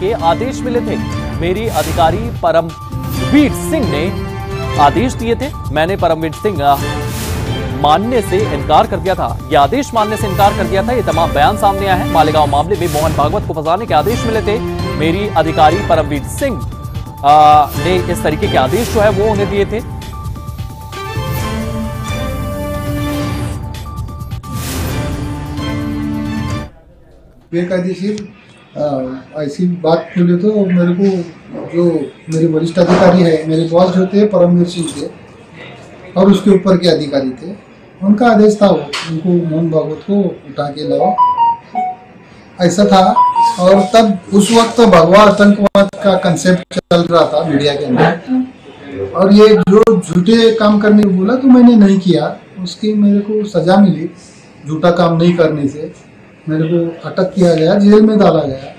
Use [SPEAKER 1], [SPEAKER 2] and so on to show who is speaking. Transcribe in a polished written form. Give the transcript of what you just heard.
[SPEAKER 1] के आदेश मिले थे। मेरी अधिकारी परमवीर सिंह ने आदेश दिए थे। मैंने परमवीर सिंह मानने से इनकार कर दिया था। यह आदेश मानने से इनकार कर दिया था। ये तमाम बयान सामने आए हैं। मालेगांव मामले में मोहन भागवत को फंसाने के आदेश मिले थे। मेरी अधिकारी परमवीर सिंह ने इस तरीके के आदेश जो है वो उन्हें दिए थे।
[SPEAKER 2] बेकायदेशीर ऐसी बात बोले तो मेरे को जो मेरे वरिष्ठ अधिकारी है, मेरे बॉस जो थे परमवीर सिंह थे और उसके ऊपर के अधिकारी थे, उनका आदेश था वो उनको मोहन भागवत को उठा के लाओ, ऐसा था। और तब उस वक्त तो भगवा आतंकवाद का कंसेप्ट चल रहा था मीडिया के अंदर, और ये जो झूठे काम करने को बोला तो मैंने नहीं किया, उसकी मेरे को सजा मिली। झूठा काम नहीं करने से मेरे को अटक किया गया, जेल में डाला गया।